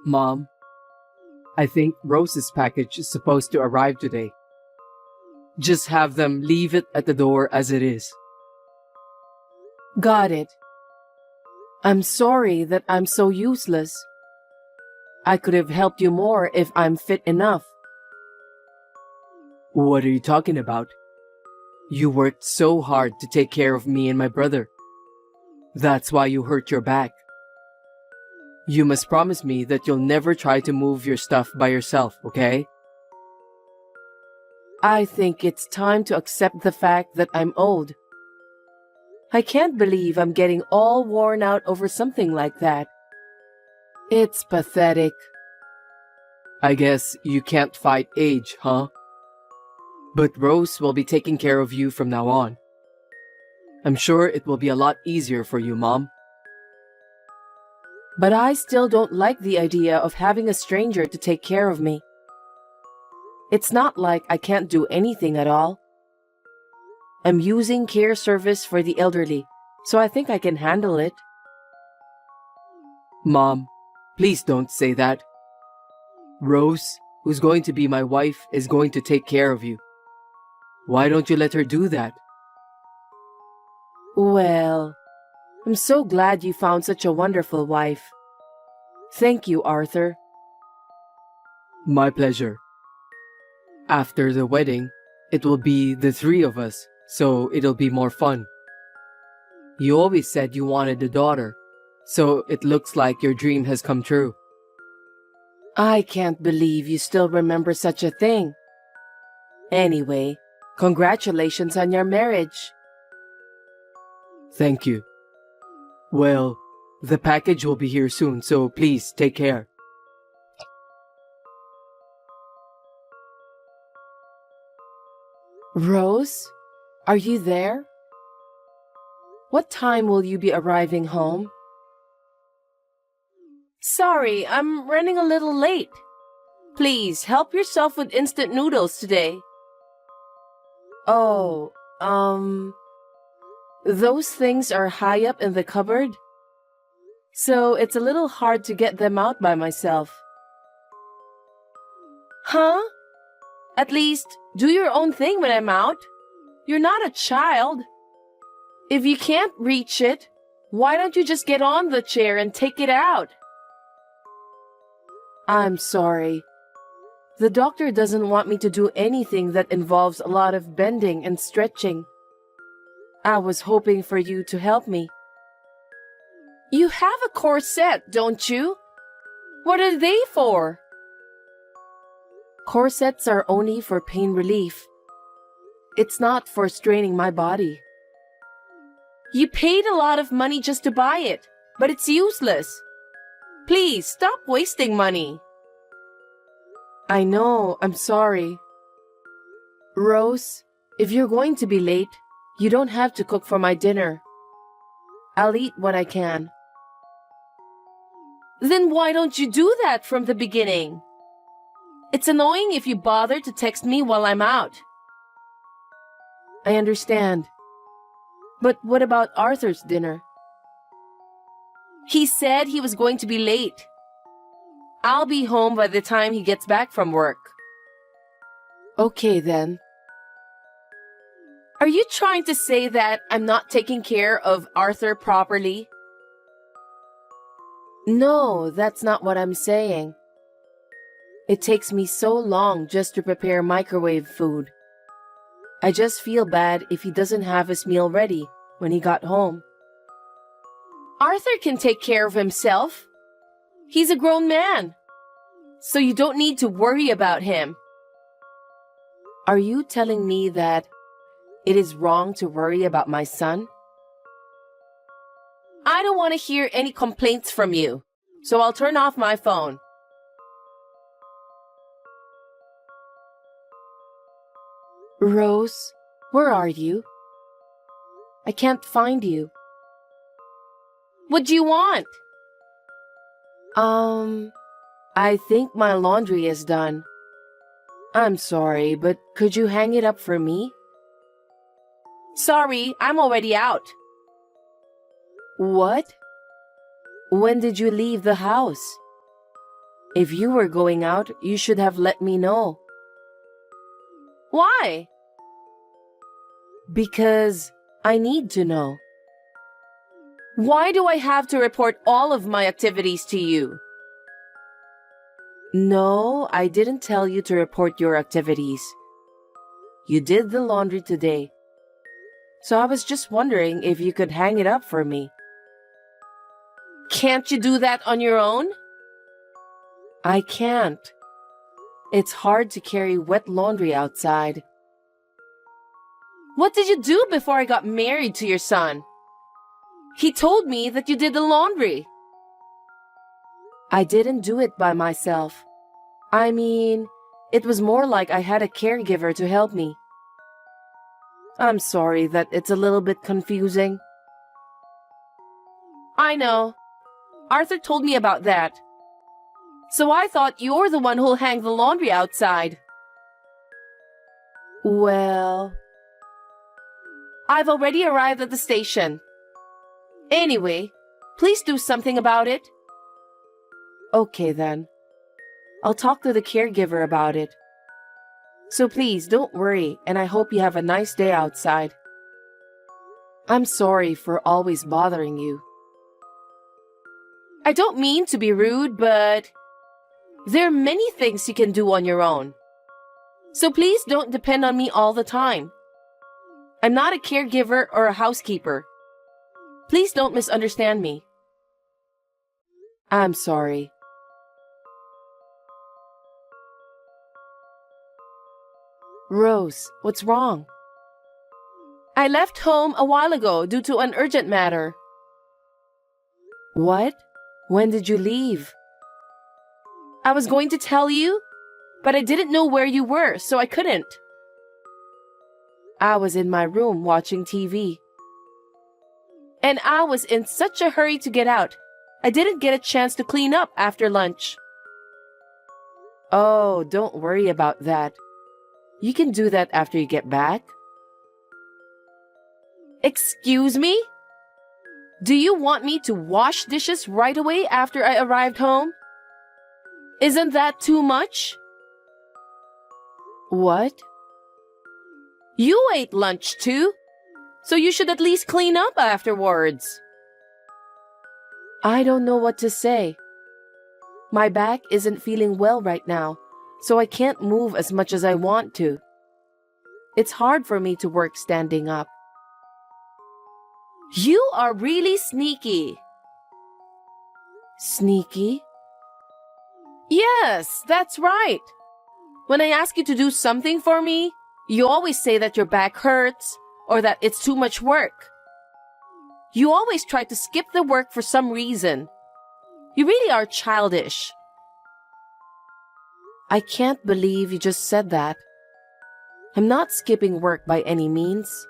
Mom, I think Rose's package is supposed to arrive today. Just have them leave it at the door as it is. Got it. I'm sorry that I'm so useless. I could have helped you more if I'm fit enough. What are you talking about? You worked so hard to take care of me and my brother. That's why you hurt your back. You must promise me that you'll never try to move your stuff by yourself, okay? I think it's time to accept the fact that I'm old. I can't believe I'm getting all worn out over something like that. It's pathetic. I guess you can't fight age, huh? But Rose will be taking care of you from now on. I'm sure it will be a lot easier for you, Mom. But I still don't like the idea of having a stranger to take care of me. It's not like I can't do anything at all. I'm using care service for the elderly, so I think I can handle it. Mom, please don't say that. Rose, who's going to be my wife, is going to take care of you. Why don't you let her do that? Well, I'm so glad you found such a wonderful wife. Thank you, Arthur. My pleasure. After the wedding, it will be the three of us, so it'll be more fun. You always said you wanted a daughter, so it looks like your dream has come true. I can't believe you still remember such a thing. Anyway, congratulations on your marriage. Thank you. Well, the package will be here soon, so please take care. Rose, are you there? What time will you be arriving home? Sorry, I'm running a little late. Please help yourself with instant noodles today. Oh, those things are high up in the cupboard, so it's a little hard to get them out by myself. Huh? At least, do your own thing when I'm out. You're not a child. If you can't reach it, why don't you just get on the chair and take it out? I'm sorry. The doctor doesn't want me to do anything that involves a lot of bending and stretching. I was hoping for you to help me. You have a corset, don't you? What are they for? Corsets are only for pain relief. It's not for straining my body. You paid a lot of money just to buy it, but it's useless. Please stop wasting money. I know, I'm sorry. Rose, if you're going to be late, you don't have to cook for my dinner. I'll eat what I can. Then why don't you do that from the beginning? It's annoying if you bother to text me while I'm out. I understand. But what about Arthur's dinner? He said he was going to be late. I'll be home by the time he gets back from work. Okay then. Are you trying to say that I'm not taking care of Arthur properly? No, that's not what I'm saying. It takes me so long just to prepare microwave food. I just feel bad if he doesn't have his meal ready when he got home. Arthur can take care of himself. He's a grown man, so you don't need to worry about him. Are you telling me that it is wrong to worry about my son? I don't want to hear any complaints from you, so I'll turn off my phone. Rose, where are you? I can't find you. What do you want? I think my laundry is done. I'm sorry, but could you hang it up for me? Sorry, I'm already out. What? When did you leave the house? If you were going out, you should have let me know. Why? Because I need to know. Why do I have to report all of my activities to you? No, I didn't tell you to report your activities. You did the laundry today. So I was just wondering if you could hang it up for me. Can't you do that on your own? I can't. It's hard to carry wet laundry outside. What did you do before I got married to your son? He told me that you did the laundry. I didn't do it by myself. I mean, it was more like I had a caregiver to help me. I'm sorry that it's a little bit confusing. I know. Arthur told me about that. So I thought you're the one who'll hang the laundry outside. Well, I've already arrived at the station. Anyway, please do something about it. Okay then. I'll talk to the caregiver about it. So please don't worry, and I hope you have a nice day outside. I'm sorry for always bothering you. I don't mean to be rude, but there are many things you can do on your own. So please don't depend on me all the time. I'm not a caregiver or a housekeeper. Please don't misunderstand me. I'm sorry. Rose, what's wrong? I left home a while ago due to an urgent matter. What? When did you leave? I was going to tell you, but I didn't know where you were, so I couldn't. I was in my room watching TV. And I was in such a hurry to get out, I didn't get a chance to clean up after lunch. Oh, don't worry about that. You can do that after you get back. Excuse me? Do you want me to wash dishes right away after I arrived home? Isn't that too much? What? You ate lunch too, so you should at least clean up afterwards. I don't know what to say. My back isn't feeling well right now, so I can't move as much as I want to. It's hard for me to work standing up. You are really sneaky. Sneaky? Yes, that's right. When I ask you to do something for me, you always say that your back hurts or that it's too much work. You always try to skip the work for some reason. You really are childish. I can't believe you just said that. I'm not skipping work by any means.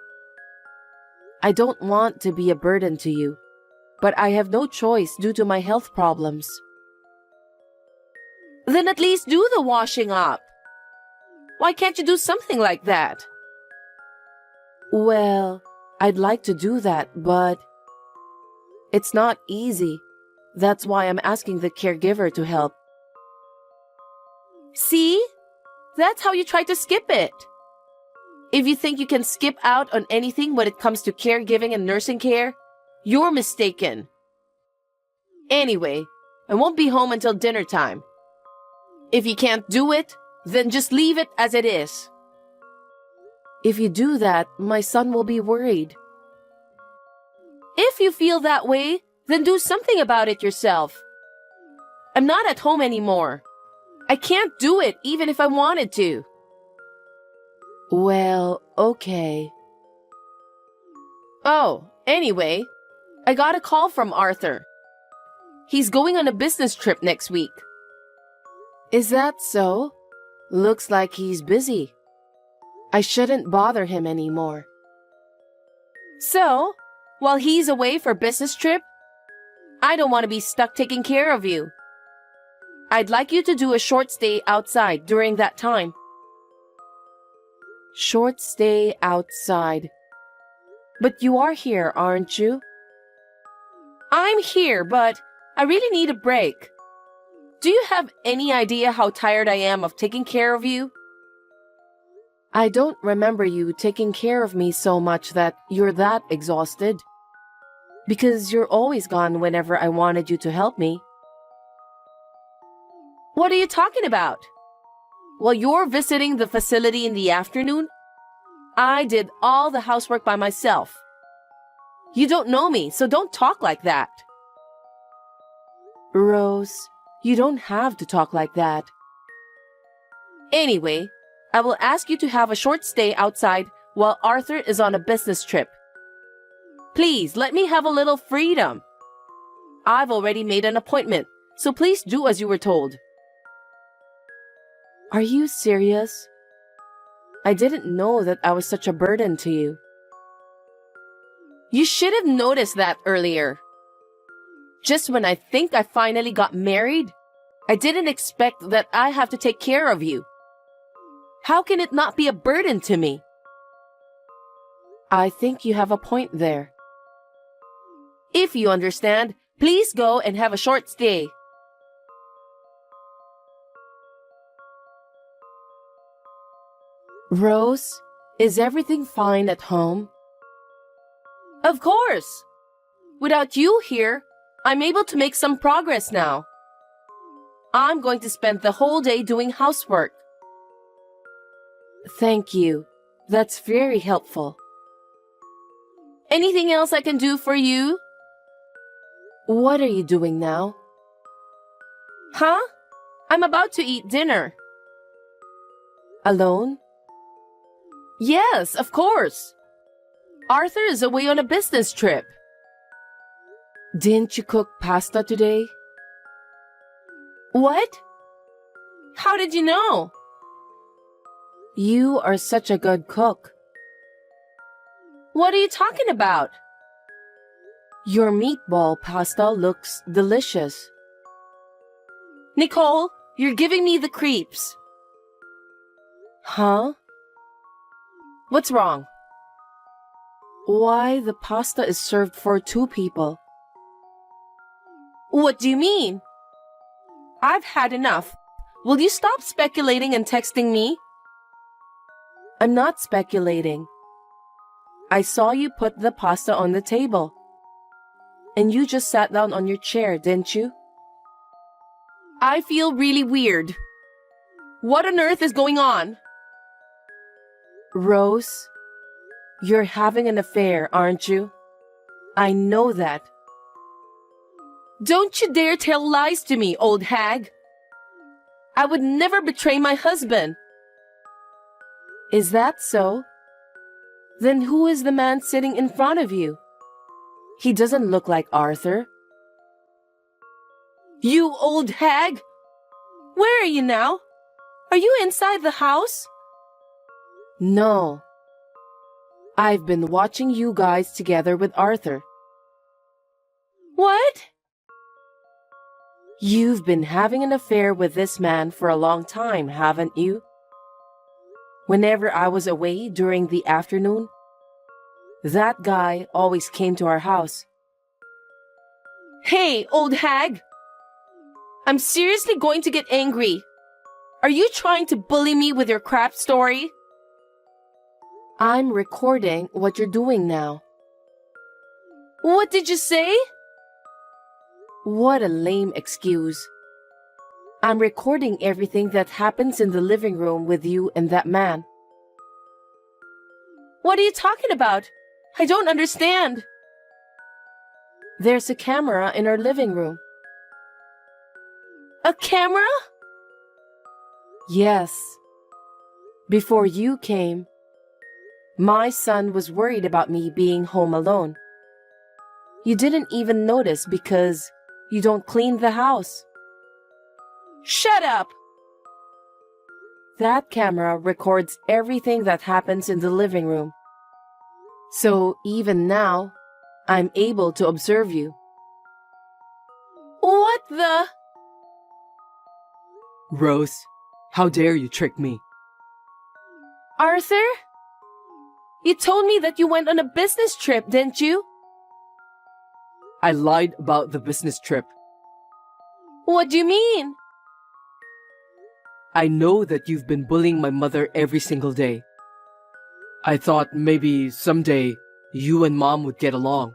I don't want to be a burden to you, but I have no choice due to my health problems. Then at least do the washing up. Why can't you do something like that? Well, I'd like to do that, but it's not easy. That's why I'm asking the caregiver to help. See? That's how you try to skip it. If you think you can skip out on anything when it comes to caregiving and nursing care, you're mistaken. Anyway, I won't be home until dinner time. If you can't do it, then just leave it as it is. If you do that, my son will be worried. If you feel that way, then do something about it yourself. I'm not at home anymore. I can't do it even if I wanted to. Well, okay. Oh, anyway, I got a call from Arthur. He's going on a business trip next week. Is that so? Looks like he's busy. I shouldn't bother him anymore. So, while he's away for business trip, I don't want to be stuck taking care of you. I'd like you to do a short stay outside during that time. Short stay outside. But you are here, aren't you? I'm here, but I really need a break. Do you have any idea how tired I am of taking care of you? I don't remember you taking care of me so much that you're that exhausted. Because you're always gone whenever I wanted you to help me. What are you talking about? While you're visiting the facility in the afternoon, I did all the housework by myself. You don't know me, so don't talk like that. Rose, you don't have to talk like that. Anyway, I will ask you to have a short stay outside while Arthur is on a business trip. Please, let me have a little freedom. I've already made an appointment, so please do as you were told. Are you serious? I didn't know that I was such a burden to you. You should have noticed that earlier. Just when I think I finally got married, I didn't expect that I have to take care of you. How can it not be a burden to me? I think you have a point there. If you understand, please go and have a short stay. Rose, is everything fine at home? Of course. Without you here, I'm able to make some progress now. I'm going to spend the whole day doing housework. Thank you. That's very helpful. Anything else I can do for you? What are you doing now? Huh? I'm about to eat dinner. Alone? Yes, of course. Arthur is away on a business trip. Didn't you cook pasta today? What? How did you know? You are such a good cook. What are you talking about? Your meatball pasta looks delicious. Nicole, you're giving me the creeps. Huh? What's wrong? Why the pasta is served for 2 people? What do you mean? I've had enough. Will you stop speculating and texting me? I'm not speculating. I saw you put the pasta on the table. And you just sat down on your chair, didn't you? I feel really weird. What on earth is going on? Rose, you're having an affair, aren't you? I know that. Don't you dare tell lies to me, old hag. I would never betray my husband. Is that so? Then who is the man sitting in front of you? He doesn't look like Arthur. You old hag! Where are you now? Are you inside the house? No. I've been watching you guys together with Arthur. What? You've been having an affair with this man for a long time, haven't you? Whenever I was away during the afternoon, that guy always came to our house. Hey, old hag! I'm seriously going to get angry. Are you trying to bully me with your crap story? I'm recording what you're doing now. What did you say? What a lame excuse. I'm recording everything that happens in the living room with you and that man. What are you talking about? I don't understand. There's a camera in our living room. A camera? Yes. Before you came, my son was worried about me being home alone. You didn't even notice because you don't clean the house. Shut up! That camera records everything that happens in the living room. So even now, I'm able to observe you. What the? Rose, how dare you trick me? Arthur? You told me that you went on a business trip, didn't you? I lied about the business trip. What do you mean? I know that you've been bullying my mother every single day. I thought maybe someday you and Mom would get along.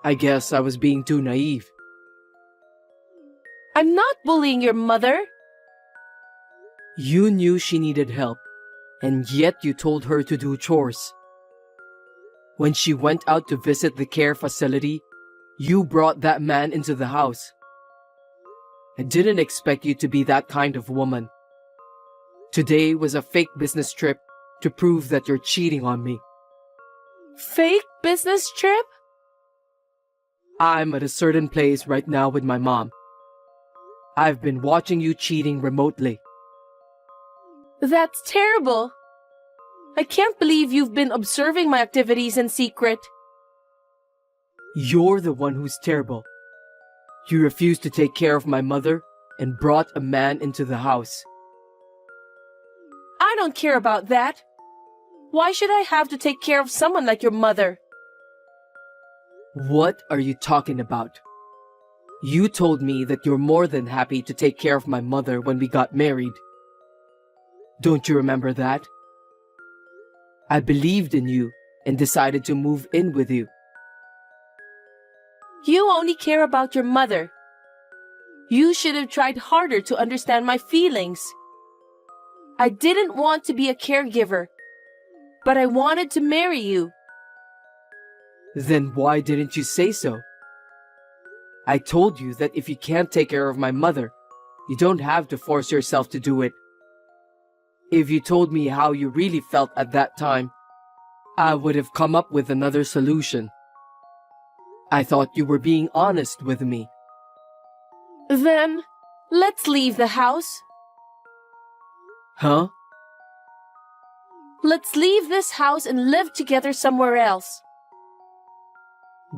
I guess I was being too naive. I'm not bullying your mother. You knew she needed help, and yet you told her to do chores. When she went out to visit the care facility, you brought that man into the house. I didn't expect you to be that kind of woman. Today was a fake business trip to prove that you're cheating on me. Fake business trip? I'm at a certain place right now with my mom. I've been watching you cheating remotely. That's terrible. I can't believe you've been observing my activities in secret. You're the one who's terrible. You refused to take care of my mother and brought a man into the house. I don't care about that. Why should I have to take care of someone like your mother? What are you talking about? You told me that you're more than happy to take care of my mother when we got married. Don't you remember that? I believed in you and decided to move in with you. You only care about your mother. You should have tried harder to understand my feelings. I didn't want to be a caregiver, but I wanted to marry you. Then why didn't you say so? I told you that if you can't take care of my mother, you don't have to force yourself to do it. If you told me how you really felt at that time, I would have come up with another solution. I thought you were being honest with me. Then, let's leave the house. Huh? Let's leave this house and live together somewhere else.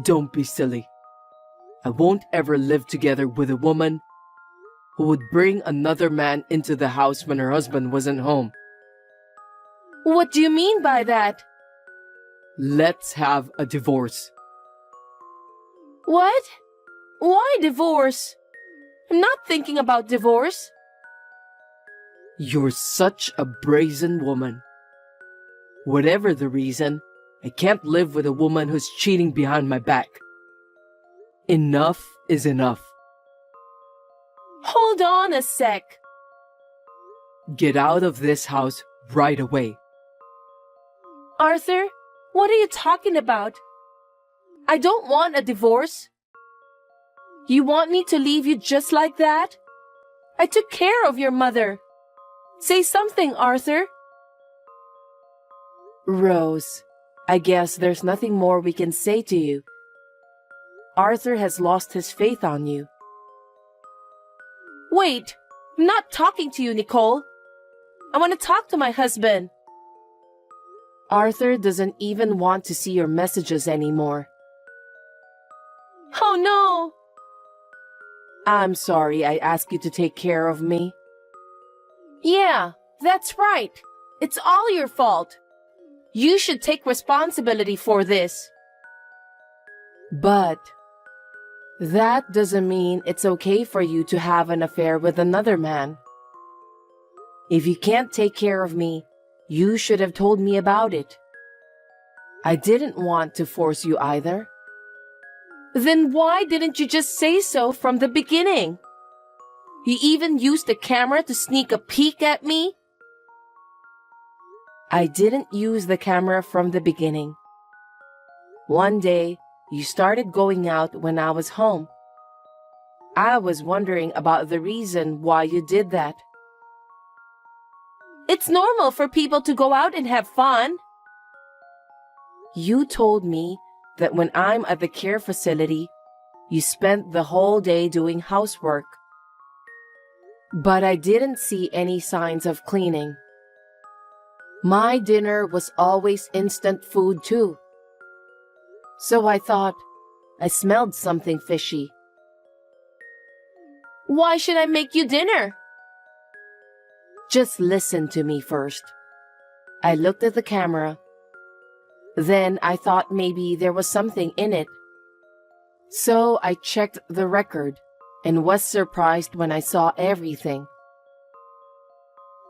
Don't be silly. I won't ever live together with a woman who would bring another man into the house when her husband wasn't home. What do you mean by that? Let's have a divorce. What? Why divorce? I'm not thinking about divorce. You're such a brazen woman. Whatever the reason, I can't live with a woman who's cheating behind my back. Enough is enough. Hold on a sec. Get out of this house right away. Arthur, what are you talking about? I don't want a divorce. You want me to leave you just like that? I took care of your mother. Say something, Arthur. Rose, I guess there's nothing more we can say to you. Arthur has lost his faith on you. Wait, I'm not talking to you, Nicole. I want to talk to my husband. Arthur doesn't even want to see your messages anymore. Oh no! I'm sorry I asked you to take care of me. Yeah, that's right. It's all your fault. You should take responsibility for this. But that doesn't mean it's okay for you to have an affair with another man. If you can't take care of me, you should have told me about it. I didn't want to force you either. Then why didn't you just say so from the beginning? You even used the camera to sneak a peek at me? I didn't use the camera from the beginning. One day, you started going out when I was home. I was wondering about the reason why you did that. It's normal for people to go out and have fun. You told me that when I'm at the care facility, you spent the whole day doing housework. But I didn't see any signs of cleaning. My dinner was always instant food too. So I thought I smelled something fishy. Why should I make you dinner? Just listen to me first. I looked at the camera. Then I thought maybe there was something in it. So I checked the record and was surprised when I saw everything.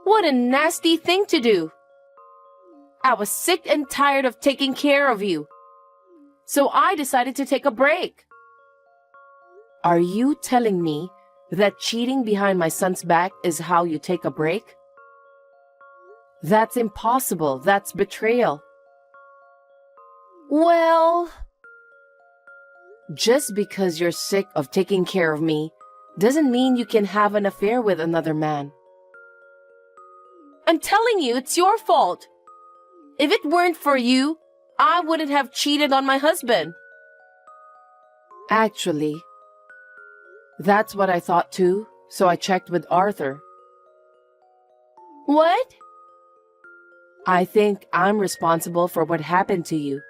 What a nasty thing to do. I was sick and tired of taking care of you, so I decided to take a break. Are you telling me that cheating behind my son's back is how you take a break? That's impossible. That's betrayal. Well, just because you're sick of taking care of me doesn't mean you can have an affair with another man. I'm telling you, it's your fault. If it weren't for you, I wouldn't have cheated on my husband. Actually, that's what I thought too, so I checked with Arthur. What? I think I'm responsible for what happened to you.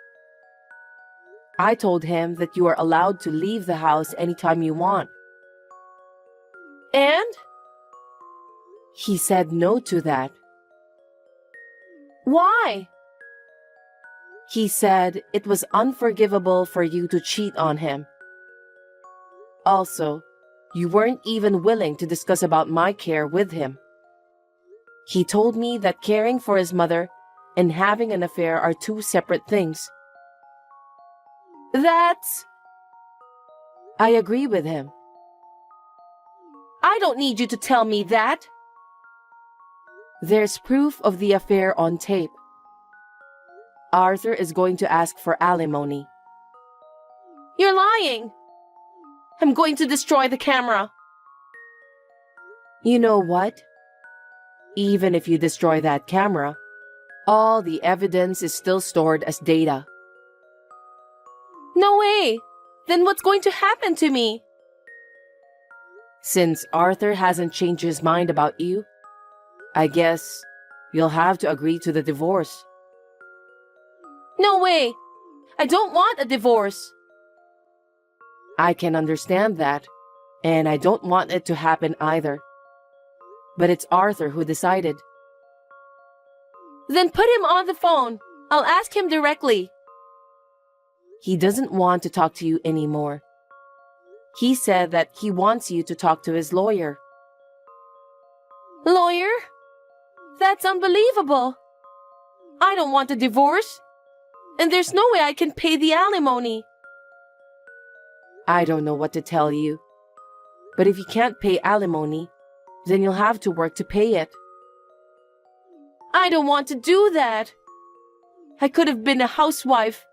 I told him that you are allowed to leave the house anytime you want. And? He said no to that. Why? He said it was unforgivable for you to cheat on him. Also, you weren't even willing to discuss about my care with him. He told me that caring for his mother and having an affair are two separate things. I agree with him. I don't need you to tell me that. There's proof of the affair on tape. Arthur is going to ask for alimony. You're lying. I'm going to destroy the camera. You know what? Even if you destroy that camera, all the evidence is still stored as data. No way! Then what's going to happen to me? Since Arthur hasn't changed his mind about you, I guess you'll have to agree to the divorce. No way! I don't want a divorce. I can understand that, and I don't want it to happen either. But it's Arthur who decided. Then put him on the phone. I'll ask him directly. He doesn't want to talk to you anymore. He said that he wants you to talk to his lawyer. Lawyer? That's unbelievable. I don't want a divorce. And there's no way I can pay the alimony. I don't know what to tell you. But if you can't pay alimony, then you'll have to work to pay it. I don't want to do that. I could have been a housewife.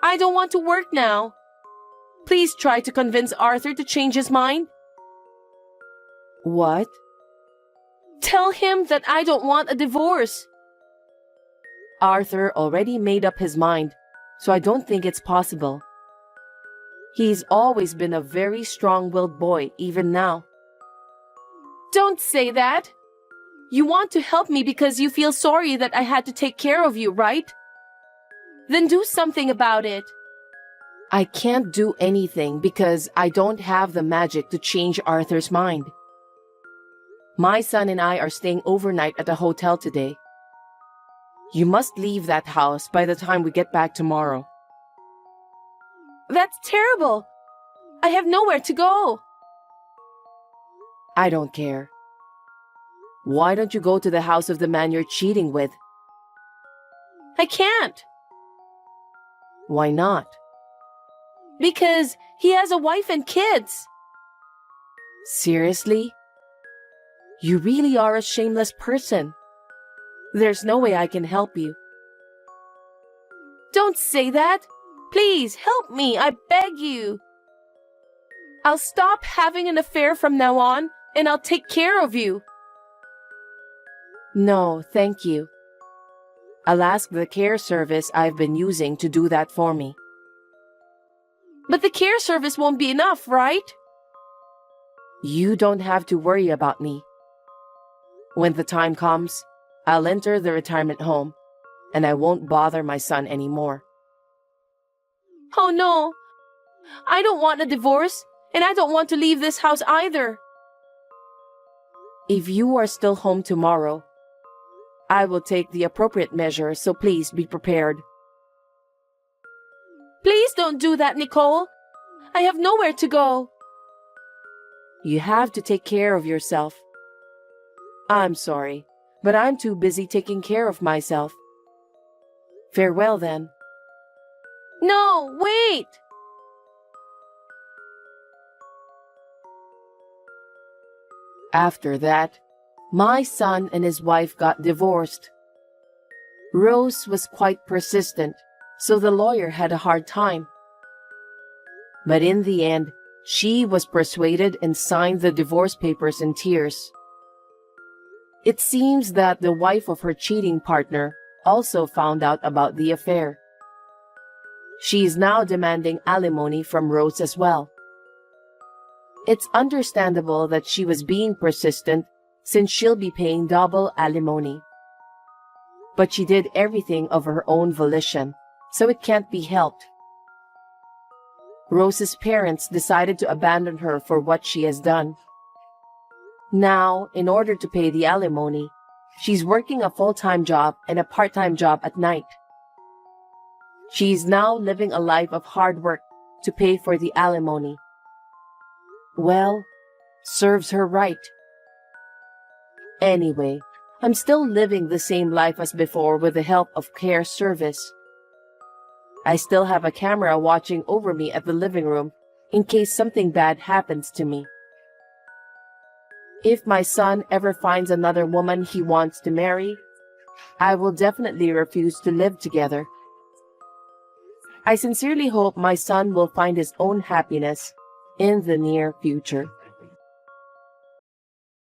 I don't want to work now. Please try to convince Arthur to change his mind. What? Tell him that I don't want a divorce. Arthur already made up his mind, so I don't think it's possible. He's always been a very strong-willed boy, even now. Don't say that. You want to help me because you feel sorry that I had to take care of you, right? Then do something about it. I can't do anything because I don't have the magic to change Arthur's mind. My son and I are staying overnight at a hotel today. You must leave that house by the time we get back tomorrow. That's terrible. I have nowhere to go. I don't care. Why don't you go to the house of the man you're cheating with? I can't. Why not? Because he has a wife and kids. Seriously? You really are a shameless person. There's no way I can help you. Don't say that. Please help me, I beg you. I'll stop having an affair from now on, and I'll take care of you. No, thank you. I'll ask the care service I've been using to do that for me. But the care service won't be enough, right? You don't have to worry about me. When the time comes, I'll enter the retirement home, and I won't bother my son anymore. Oh no! I don't want a divorce, and I don't want to leave this house either. If you are still home tomorrow, I will take the appropriate measures, so please be prepared. Please don't do that, Nicole. I have nowhere to go. You have to take care of yourself. I'm sorry, but I'm too busy taking care of myself. Farewell then. No, wait! After that, my son and his wife got divorced. Rose was quite persistent, so the lawyer had a hard time. But in the end, she was persuaded and signed the divorce papers in tears. It seems that the wife of her cheating partner also found out about the affair. She is now demanding alimony from Rose as well. It's understandable that she was being persistent since she'll be paying double alimony. But she did everything of her own volition, so it can't be helped. Rose's parents decided to abandon her for what she has done. Now, in order to pay the alimony, she's working a full-time job and a part-time job at night. She is now living a life of hard work to pay for the alimony. Well, serves her right. Anyway, I'm still living the same life as before with the help of care service. I still have a camera watching over me at the living room in case something bad happens to me. If my son ever finds another woman he wants to marry, I will definitely refuse to live together. I sincerely hope my son will find his own happiness in the near future.